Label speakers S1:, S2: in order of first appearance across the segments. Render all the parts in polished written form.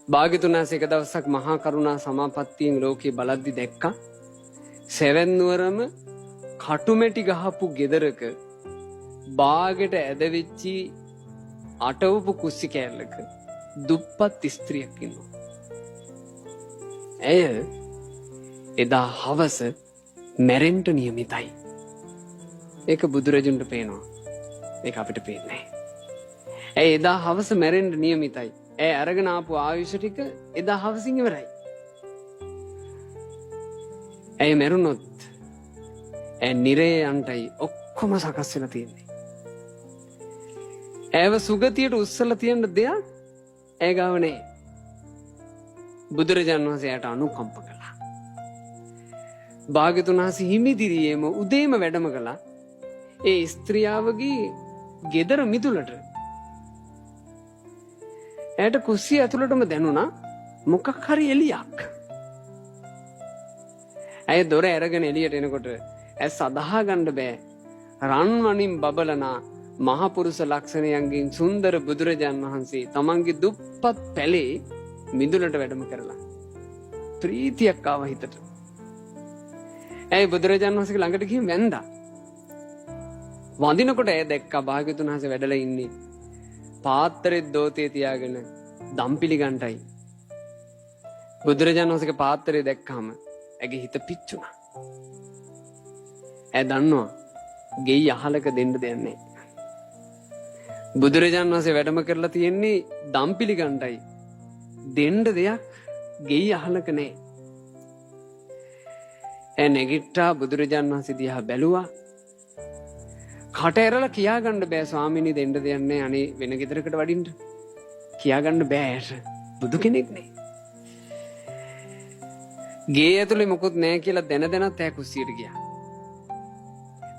S1: භාග්‍යතුන් වහන්සේ එක දවසක් මහා කරුණා සමාපත්තියෙන් ලෝකේ බලද්දි දැක්කා සෙවන් නුවරම කටුමැටි ගහපු ගෙදරක බාගෙට ඇදවිච්චි අටවපු කුස්සි කෑල්ලක දුප්පත් ස්ත්‍රියක් ඉන්නවා. ඇය එදා හවස මැරෙන්න නියමිතයි. ඒක බුදුරජුන්ට පේනවා. ඒක අපිට පේන්නේ නැහැ. ඇය එදා හවස මැරෙන්න නියමිතයි. ඇය අරගෙන ආපු ආයුෂ ටික එදා හවසින් ඉවරයි. ඇය මැරුණොත් ඇය නිරේ යන්ටයි ඔක්කොම සකස් වෙලා තියෙන්නේ. ඇයව සුගතියට උස්සලා තියෙන දෙයක් ඇය ගාව නැහැ. බුදුරජාණන් වහන්සේ ඇයට අනුකම්ප කළා. භාග්‍යතුන් වහන්සේ හිමිදිරියේම උදේම වැඩම කළා. ඒ ස්ත්‍රියවගේ ගෙදර මිදුලට. ඇයට කුස්සිය ඇතුළටම දැනුණා මොකක් හරි එළියක්. ඇය දොර ඇරගෙන එළියට එනකොට ඇස් අදහා ගන්න බෑ. රන්වනින් බබලනා මහපුරුෂ ලක්ෂණයන්ගෙන් සුන්දර බුදුරජාන් වහන්සේ තමන්ගේ දුප්පත් පැලේ මිදුලට වැඩම කරලා. ප්‍රීතියක් ආව හිතට. ඇයි බුදුරජාන් වහන්සේ ළඟට ගිහින් වැන්දා. වඳිනකොට ඇය දැක්කා භාග්‍යතුන් වහන්සේ වැඩලා ඉන්නේ. පාත්‍රෙත් දෝතේ තියාගෙන දම්පිලි ගන්ටයි. බුදුරජාණන් වහන්සේගේ පාත්‍රය දැක්කම ඇගේ හිත පිච්චුණා. ඇය දන්නවා ගෙයි අහලක දෙන්න දෙයක් නැහැ. බුදුරජාණන් වහන්සේ වැඩම කරලා තියෙන්නේ දම්පිලි ගන්ටයි. දෙන්න දෙයක් ගෙයි අහලක නැහැ. ඇය නැගිට්ටා බුදුරජාණන් වහන්සේ දිහා බැලුවා. කට ඇරලා කියා ගන්න බෑ ස්වාමීනි දෙන්න දෙයක් නැහැ. අනේ වෙන ගෙදරකට වඩින්න. කියා ගන්න බෑ ඇයට. බුදු කෙනෙක් නේ. ගේ ඇතුලේ මොකුත් නැහැ කියලා දැන දැනත් ඇය කුස්සියට ගියා.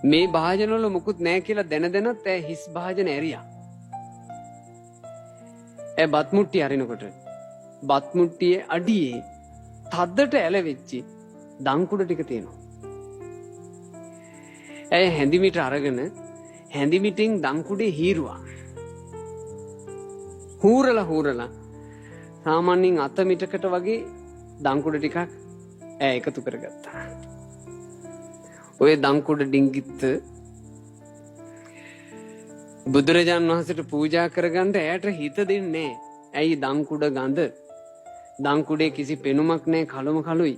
S1: මේ භාජන වල මොකුත් නැහැ කියලා දැන දැනත් ඇය හිස් භාජන ඇරියා. ඇය බත් මුට්ටිය අරිනකොට බත් මුට්ටියේ අඩියේ තද්දට ඇලවෙච්චි දංකුඩ ටික තියෙනවා. ඇය හැඳිමිට අරගෙන හැඳිමිටින් දංකුඩේ හීරුවා. හූරලා සාමාන්‍යයෙන් අත මිටකට වගේ දංකුඩ ටිකක් ඇය එකතු කරගත්තා. ඔය දංකුඩ ඩිංගිත්ත බුදුරජාණන් වහන්සේට පූජා කරගන්න ඇයට හිත දෙන්නේ. ඇයි දංකුඩ ගඳ? දංකුඩේ කිසි පෙනුමක් නැහැ, කලම කලුයි.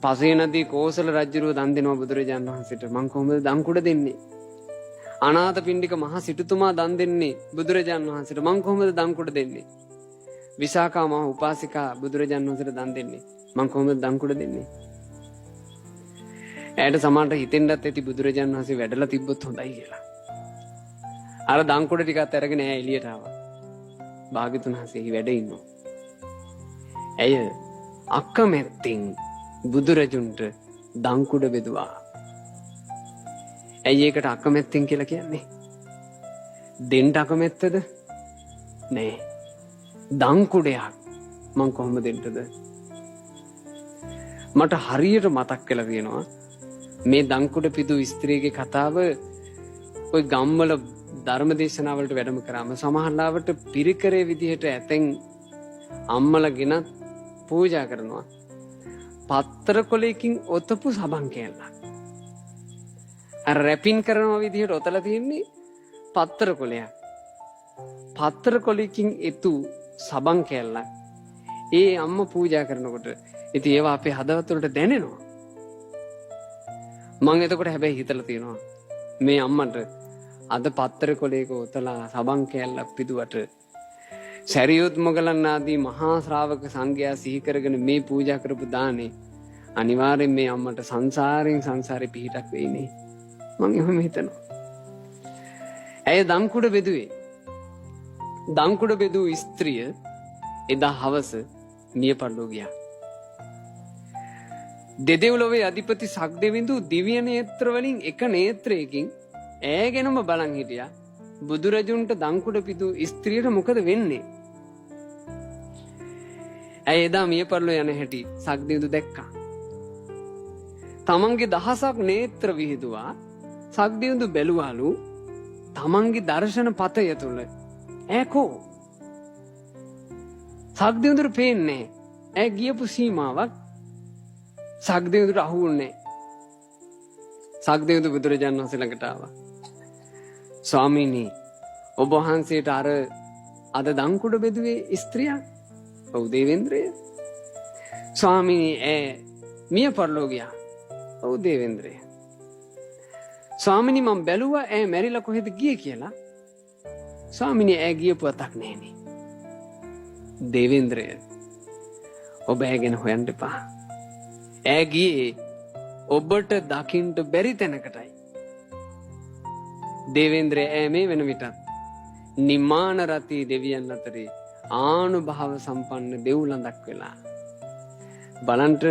S1: පසේ නදී කෝසල රජුරුව දන් දෙනවා බුදුරජාණන් වහන්සේට. මං කොහොමද දංකුඩ දෙන්නේ? අනාථපිණ්ඩික මහ සිටුතුමා දන් දෙන්නේ බුදුරජාණන් වහන්සේට. මං කොහොමද දංකුඩ දෙන්නේ? විසාකා මහ උපාසිකා බුදුරජාණන් වහන්සේට දන් දෙන්නේ. මං කොහොමද දංකුඩ දෙන්නේ? ඇයට සමානට හිතෙන්නත් ඇති බුදුරජාණන් වහන්සේ වැඩලා තිබ්බොත් හොඳයි කියලා. අර දංකුඩ ටිකත් අරගෙන ඇය එළියට ආවා. භාග්‍යතුන් වහන්සේ වැඩ ඉන්නවා. ඇය අකමැත්තෙන් බුදුරජුන්ට දංකුඩ බෙදුවා. ඇයි ඒකට අකමැත්තෙන් කියලා කියන්නේ? දෙන්න අකමැත්තද? නෑ. දංකුඩයක් මං කොහොමද දෙන්නද? මට හරියට මතක් වෙලා තියෙනවා මේ දංකුඩ පිදු ස්ත්‍රියගේ කතාව. ඔය ගම්වල ධර්ම දේශනාවලට වැඩම කරාම සමහරවිට පිරිකරේ විදිහට ඇතෙන් අම්මලා ගෙනත් පූජා කරනවා. පත්තර කොලයකින් ඔතපු සබන් කෑල්ලක්. අර රැපින් කරනවා විදිහට ඔතලා තියෙන්නේ පත්තර කොලයක්. පත්තර කොලයකින් එතු සබන් කෑල්ලක්. ඒ අම්මා පූජා කරනකොට ඉතින් ඒවා අපේ හදවත වලට දැනෙනවා. මම එතකොට හැබැයි හිතලා තියෙනවා මේ අම්මට අද පත්තර කොලයක ඔතලා සබන් කෑල්ලක් පිදුවට සරියුත් මොගලන් ආදී මහා ශ්‍රාවක සංඝයා සිහි කරගෙන මේ පූජා කරපු දානේ අනිවාර්යෙන් මේ අම්මට සංසාරේ පිහිටක් වෙයිනේ. මම එහෙම හිතනවා. ඇය දංකුඩ බෙදුවේ. දංකුඩ බෙදූ ස්ත්‍රිය එදා හවස මිය පරලෝ ගියා. දෙදෙව්ලොවේ අධිපති සක්දෙවිඳු දිව්‍ය නේත්‍ර වලින් එක නේත්‍රයකින් ඈගෙනම බලන් හිටියා. බුදුරජුන්ට දංකුඩ පිදු ස්ත්‍රියට මොකද වෙන්නේ? ඇය එදා මිය පරලෝ යන හැටි සක්දෙවිඳු දැක්කා. තමන්ගේ දහසක් නේත්‍ර විහිදුවා සක්දෙවිඳු බැලුවාලු තමන්ගේ දර්ශන පතය තුළ ඈකෝ සක්දෙවිඳුට පේන්නේ ඈ ගියපු සීමාවක් සක්දෙවිඳුට අහුවුන්නේ. සක්දෙවිඳු බුදුරජාණන් වහන්සේ ළඟට ආවා. ස්වාමීනි ඔබ වහන්සේට අර අද දංකුඩ බෙදුවේ ස්ත්‍රියක්? ඔව් දේවේන්ද්‍රය. ස්වාමීනි මිය පරලෝ ගියා. ඔව් දේවේන්ද්‍රය. ස්වාමීනි මම බැලුවා ඈ මැරිලා කොහෙද ගියේ කියලා. ස්වාමීනි ඈ ගියපු අතක් නැහනේ. දේවේන්ද්‍රය ඔබ ඈ ගැන හොයන්න එපා. ඈ ගියේ ඔබට දකින්න බැරි තැනකටයි. දේවේන්ද්‍රය ඈ මේ වෙන විටත් නිමාන රතී දෙවියන් අතරේ ආනුභාව සම්පන්න දෙව්ලඳක් වෙලා බලන්ට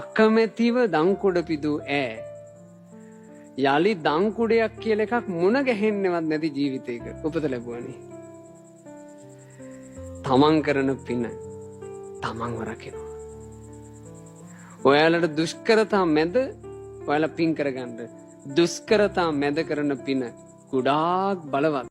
S1: අකමැතිව දංකුඩ පිදූ ඈ යලි දංකුඩයක් කියලා එකක් මුණ ගැහෙන්නවත් නැති ජීවිතයක උපත ලැබුවනේ. තමන් කරන පින තමන්ව රකිනවා. ඔයාලට දුෂ්කරතා මැද ඔයාලා පින් කරගන්න. දුෂ්කරතා මැද කරන පින ගොඩාක් බලවත්.